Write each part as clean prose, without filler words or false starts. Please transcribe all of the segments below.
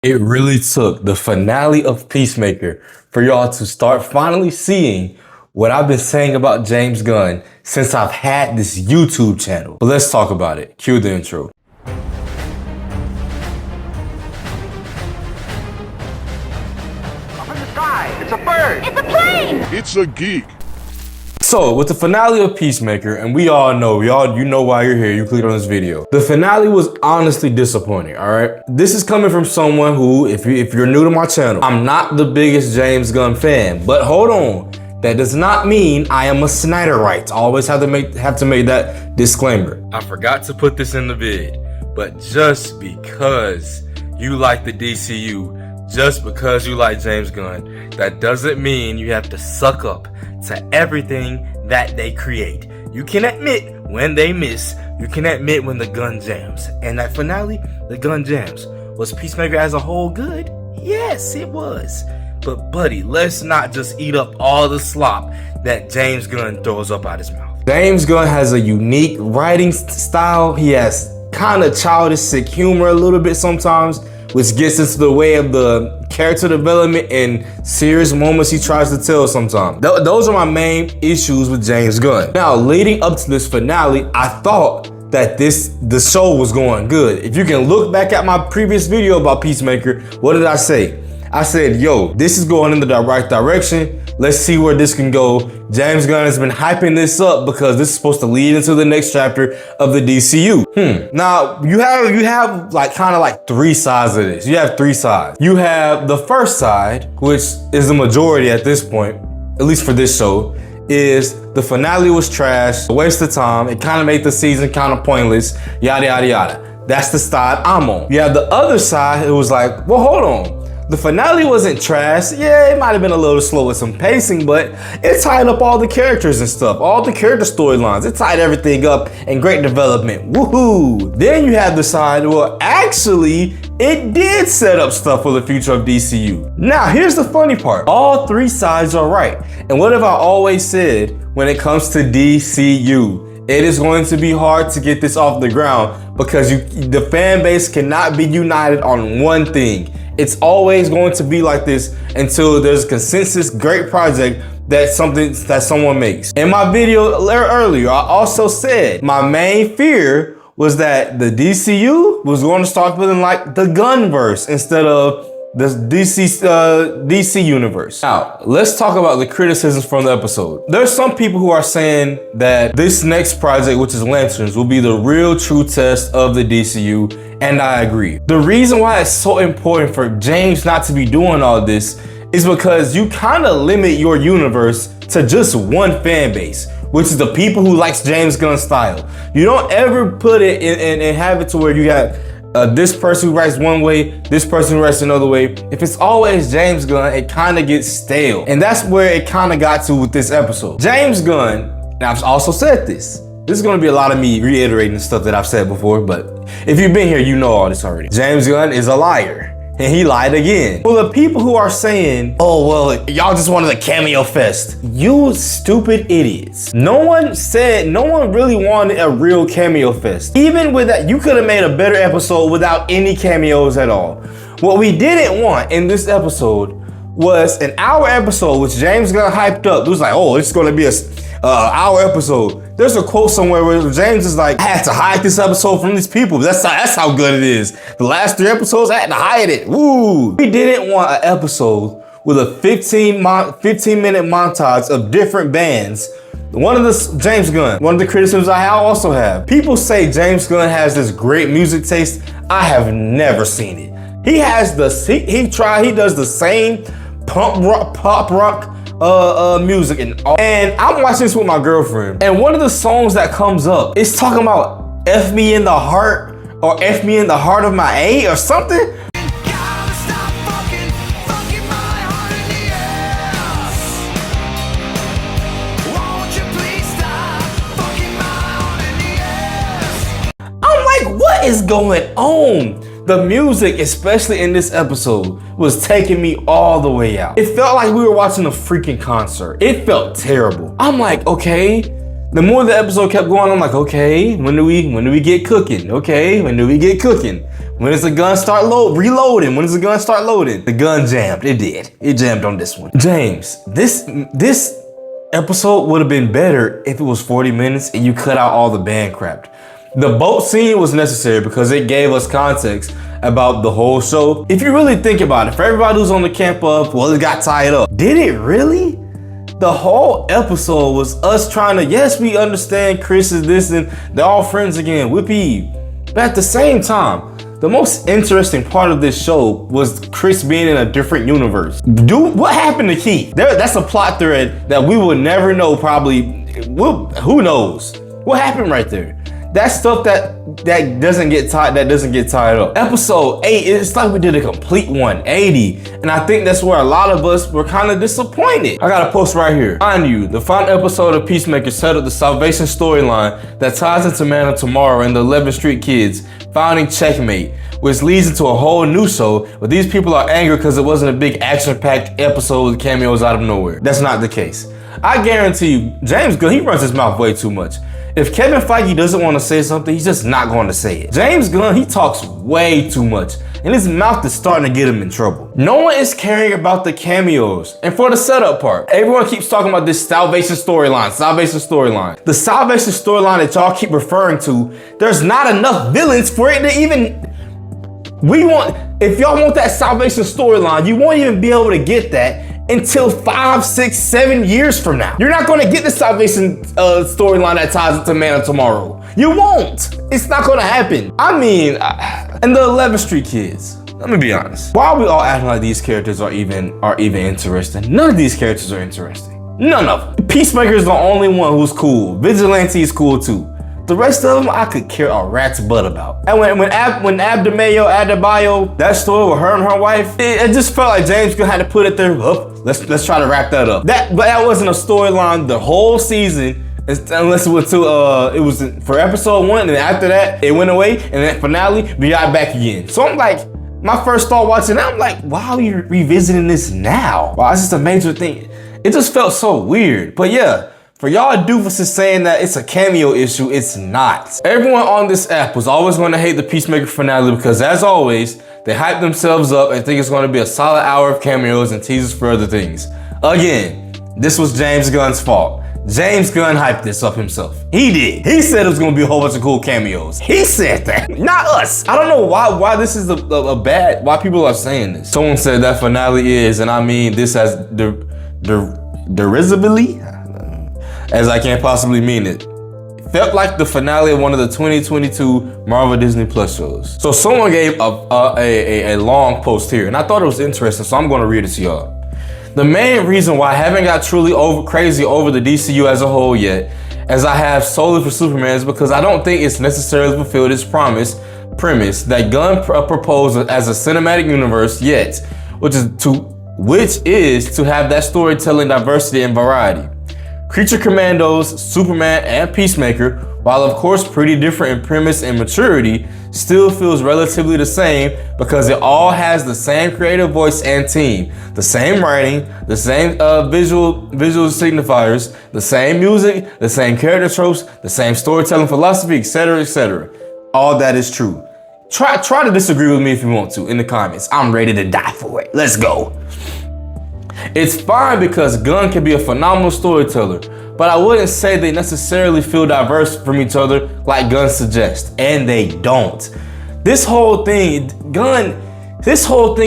It really took the finale of Peacemaker for y'all to start finally seeing what I've been saying about James Gunn since I've had this YouTube channel. But let's talk about it. Cue the intro. Up in the sky, it's a bird! It's a plane! It's a geek. So, with the finale of Peacemaker, and we all know, you know why you're here, you clicked on this video. The finale was honestly disappointing, all right? This is coming from someone who, if you're new to my channel, I'm not the biggest James Gunn fan, but hold on. That does not mean I am a Snyderite. I always have to make that disclaimer. I forgot to put this in the vid, but just because you like the DCU, just because you like James Gunn, that doesn't mean you have to suck up to everything that they create. You can admit when they miss. You can admit when the gun jams. And that finale, the gun jams. Was Peacemaker as a whole good? Yes, it was. But buddy, let's not just eat up all the slop that James Gunn throws up out his mouth. James Gunn has a unique writing style. He has kind of childish, sick humor a little bit sometimes, which gets into the way of the character development and serious moments he tries to tell sometimes. Those are my main issues with James Gunn. Now, leading up to this finale, I thought that the show was going good. If you can look back at my previous video about Peacemaker, what did I say? I said, yo, this is going in the right direction. Let's see where this can go. James Gunn has been hyping this up because this is supposed to lead into the next chapter of the DCU. Now, you have like kind of like three sides of this. You have three sides. You have the first side, which is the majority at this point, at least for this show, is the finale was trash, a waste of time. It kind of made the season kind of pointless, yada, yada, yada. That's the side I'm on. You have the other side, it was like, well, hold on. The finale wasn't trash. Yeah, it might have been a little slow with some pacing, but it tied up all the characters and stuff, all the character storylines. It tied everything up and great development. Woohoo! Then you have the side, well, actually, it did set up stuff for the future of DCU. Now, here's the funny part. All three sides are right. And what have I always said when it comes to DCU? It is going to be hard to get this off the ground because the fan base cannot be united on one thing. It's always going to be like this until there's a consensus great project that someone makes. In my video earlier, I also said my main fear was that the DCU was going to start feeling like the Gunverse instead of the DC universe. Now, let's talk about the criticisms from the episode. There's some people who are saying that this next project, which is Lanterns, will be the real true test of the DCU, and I agree. The reason why it's so important for James not to be doing all this is because you kind of limit your universe to just one fan base, which is the people who likes James Gunn's style. You don't ever put it in and have it to where you have this person who writes one way, this person who writes another way. If it's always James Gunn, it kind of gets stale. And that's where it kind of got to with this episode. James Gunn, and I've also said this. This is gonna be a lot of me reiterating the stuff that I've said before, but if you've been here, you know all this already. James Gunn is a liar. And he lied again. Well, the people who are saying, oh, well, y'all just wanted a cameo fest. You stupid idiots. No one really wanted a real cameo fest. Even with that, you could have made a better episode without any cameos at all. What we didn't want in this episode was an hour episode, which James Gunn hyped up. It was like, oh, it's gonna be a hour episode. There's a quote somewhere where James is like, I had to hide this episode from these people. That's how good it is. The last 3 episodes, I had to hide it. Woo! We didn't want an episode with a 15-minute montage of different bands. One of the criticisms I also have. People say James Gunn has this great music taste. I have never seen it. He has he does the same pop rock music and I'm watching this with my girlfriend, and one of the songs that comes up is talking about F me in the heart or F me in the heart of my A or something. I'm like, what is going on? The music, especially in this episode, was taking me all the way out. It felt like we were watching a freaking concert. It felt terrible. I'm like, okay, The more the episode kept going, I'm like, okay, when do we get cooking? Okay, when do we get cooking? When does the gun start reloading? When does the gun start loading? The gun jammed. It did. It jammed on this one. James, this episode would have been better if it was 40 minutes and you cut out all the band crap. The boat scene was necessary because it gave us context about the whole show. If you really think about it, for everybody who's on the camp up, well, it got tied up. Did it really? The whole episode was us trying to, yes, we understand Chris is this and they're all friends again, whippy. But at the same time, the most interesting part of this show was Chris being in a different universe. Dude, what happened to Keith? That's a plot thread that we will never know probably. Who knows? What happened right there? That's stuff that doesn't get tied up. Episode 8, it's like we did a complete 180. And I think that's where a lot of us were kind of disappointed. I got a post right here. Mind you, the final episode of Peacemaker set up the Salvation storyline that ties into Man of Tomorrow and the 11th Street Kids founding Checkmate, which leads into a whole new show, but these people are angry because it wasn't a big action-packed episode with cameos out of nowhere. That's not the case. I guarantee you, James Gunn, he runs his mouth way too much. If Kevin Feige doesn't want to say something, he's just not going to say it. James Gunn, he talks way too much, and his mouth is starting to get him in trouble. No one is caring about the cameos. And for the setup part, everyone keeps talking about this Salvation storyline. The Salvation storyline that y'all keep referring to, there's not enough villains for it to even... If y'all want that Salvation storyline, you won't even be able to get that until 5, 6, 7 years from now. You're not gonna get the Salvation storyline that ties into Man of Tomorrow. You won't. It's not gonna happen. I mean, and the 11th Street Kids. Let me be honest. Why are we all acting like these characters are even interesting? None of these characters are interesting. None of them. Peacemaker is the only one who's cool. Vigilante is cool too. The rest of them, I could care a rat's butt about. And when Adebayo, that story with her and her wife, it just felt like James Gunn had to put it there. Let's try to wrap that up. But that wasn't a storyline the whole season, unless it was it was for episode 1, and then after that it went away, and then finale we got back again. So I'm like, my first thought watching that, I'm like, why are we revisiting this now? Wow, it's just a major thing. It just felt so weird. But yeah. For y'all doofuses saying that it's a cameo issue, it's not. Everyone on this app was always going to hate the Peacemaker finale because, as always, they hype themselves up and think it's going to be a solid hour of cameos and teasers for other things. Again, this was James Gunn's fault. James Gunn hyped this up himself. He did. He said it was going to be a whole bunch of cool cameos. He said that, not us. I don't know why this is why people are saying this. Someone said that finale is, and I mean this as derisively, as I can't possibly mean it. It felt like the finale of one of the 2022 Marvel Disney Plus shows. So someone gave a long post here, and I thought it was interesting, so I'm gonna read it to y'all. The main reason why I haven't got truly crazy over the DCU as a whole yet, as I have solely for Superman, is because I don't think it's necessarily fulfilled its premise that Gunn proposed as a cinematic universe yet, which is to have that storytelling diversity and variety. Creature Commandos, Superman, and Peacemaker, while of course pretty different in premise and maturity, still feels relatively the same because it all has the same creative voice and team, the same writing, the same visual signifiers, the same music, the same character tropes, the same storytelling philosophy, etc., etc. All that is true. Try to disagree with me if you want to in the comments. I'm ready to die for it. Let's go. It's fine because Gunn can be a phenomenal storyteller, but I wouldn't say they necessarily feel diverse from each other like Gunn suggests, and they don't. This whole thing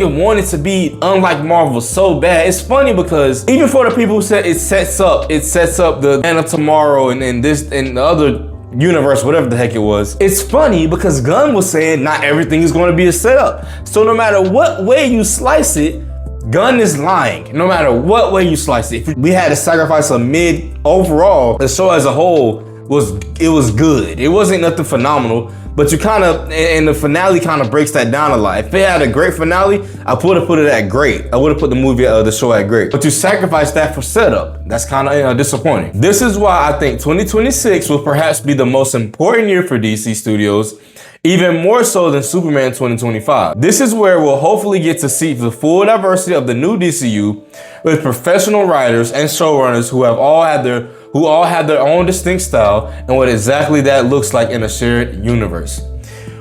of wanting to be unlike Marvel so bad, it's funny because even for the people who said it sets up the Man of Tomorrow and this and the other universe, whatever the heck it was, it's funny because Gunn was saying not everything is going to be a setup. So no matter what way you slice it, Gunn is lying, no matter what way you slice it. If we had to sacrifice a mid overall, the show as a whole was good. It wasn't nothing phenomenal, but you kind of, and the finale kind of breaks that down a lot. If it had a great finale, I would have put it at great. I would have put the show at great. But you sacrifice that for setup. That's kind of disappointing. This is why I think 2026 will perhaps be the most important year for DC Studios even more so than Superman 2025. This is where we'll hopefully get to see the full diversity of the new DCU with professional writers and showrunners who all have their own distinct style and what exactly that looks like in a shared universe.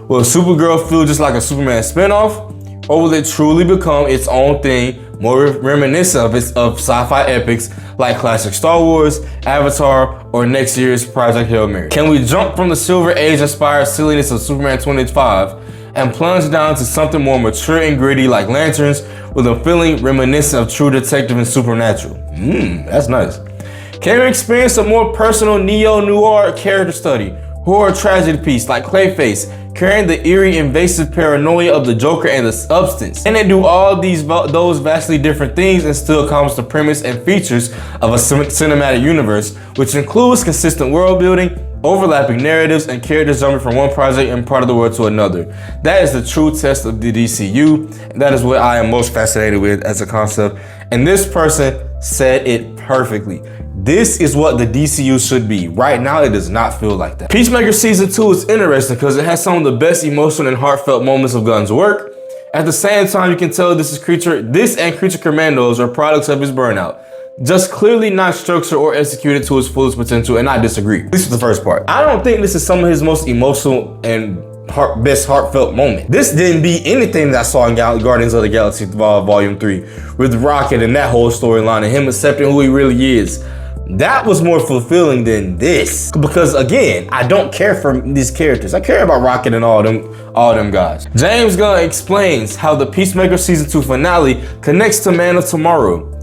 Will Supergirl feel just like a Superman spinoff, or will it truly become its own thing, more reminiscent of sci-fi epics like classic Star Wars, Avatar, or next year's Project Hail Mary? Can we jump from the Silver Age-inspired silliness of Superman 25 and plunge down to something more mature and gritty like Lanterns with a feeling reminiscent of True Detective and Supernatural? That's nice. Can we experience a more personal neo-noir character study, horror tragedy piece like Clayface, carrying the eerie invasive paranoia of the Joker and the Substance? Can it do all those vastly different things and still accomplish the premise and features of a cinematic universe, which includes consistent world building, overlapping narratives, and characters jumping from one project and part of the world to another? That is the true test of the DCU, and that is what I am most fascinated with as a concept. And this person said it perfectly. This is what the DCU should be. Right now, it does not feel like that. Peacemaker Season 2 is interesting because it has some of the best emotional and heartfelt moments of Gunn's work. At the same time, you can tell this and Creature Commandos are products of his burnout. Just clearly not structured or executed to its fullest potential, and I disagree. This is the first part. I don't think this is some of his most emotional and best heartfelt moment. This didn't beat anything that I saw in Guardians of the Galaxy Volume 3 with Rocket and that whole storyline and him accepting who he really is. That was more fulfilling than this. Because again, I don't care for these characters. I care about Rocket and all them guys. James Gunn explains how the Peacemaker Season 2 finale connects to Man of Tomorrow.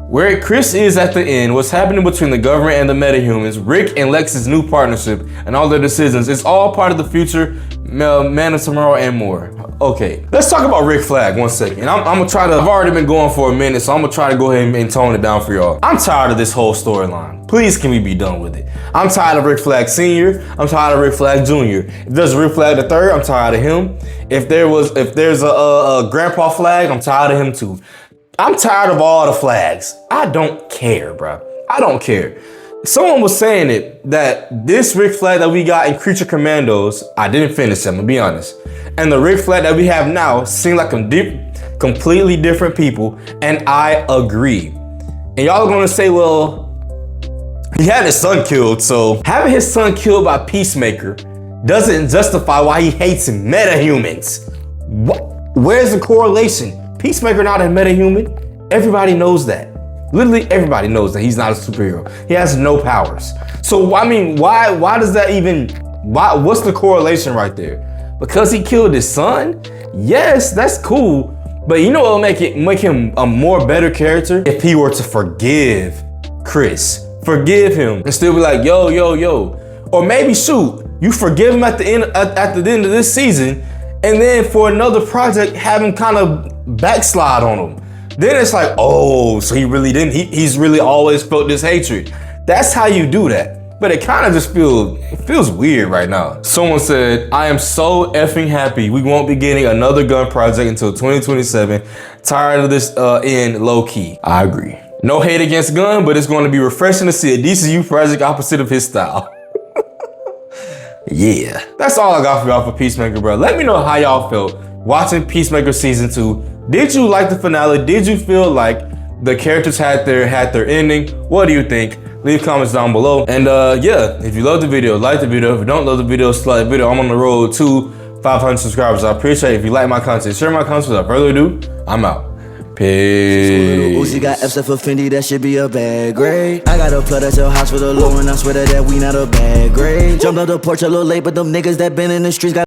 Where Chris is at the end, what's happening between the government and the metahumans, Rick and Lex's new partnership, and all their decisions, it's all part of the future, Man of Tomorrow and more. Okay, let's talk about Rick Flag 1 second. I'm gonna try to, I've already been going for a minute, so I'm gonna try to go ahead and tone it down for y'all. I'm tired of this whole storyline. Please, can we be done with it? I'm tired of Rick Flag Sr., I'm tired of Rick Flag Jr. If there's a Rick Flag the Third, I'm tired of him. If there's a Grandpa Flag, I'm tired of him too. I'm tired of all the flags. I don't care, bro. I don't care. Someone was saying it, that this Rick Flag that we got in Creature Commandos, I didn't finish them, to be honest. And the Rick Flag that we have now seem like completely different people, and I agree. And y'all are gonna say, well, he had his son killed, so having his son killed by Peacemaker doesn't justify why he hates metahumans. Where's the correlation? Peacemaker not a metahuman. Everybody knows that. Literally everybody knows that he's not a superhero. He has no powers. So I mean, why does that even, what's the correlation right there? Because he killed his son? Yes, that's cool. But you know what will make him a more better character? If he were to forgive Chris. Forgive him and still be like, yo. Or maybe shoot, you forgive him at the end of this season, and then for another project, have him kind of backslide on him. Then it's like, oh, so he really didn't, he's really always felt this hatred. That's how you do that. But it kind of just feels weird right now. Someone said, I am so effing happy we won't be getting another Gunn project until 2027. Tired of this end low key. I agree. No hate against Gunn, but it's going to be refreshing to see a DCU project opposite of his style. Yeah. That's all I got for y'all for Peacemaker, bro. Let me know how y'all felt watching Peacemaker Season 2. Did you like the finale? Did you feel like the characters had their ending? What do you think? Leave comments down below. And yeah, if you love the video, like the video. If you don't love the video, dislike the video. I'm on the road to 500 subscribers. I appreciate it if you like my content. Share my content. Without further ado, I'm out. Peace. She got F's for Fendi, that should be a bad grade. I got a plug at your house for the low, and I swear that we not a bad grade. Jumped on the porch a little late, but them niggas that been in the streets got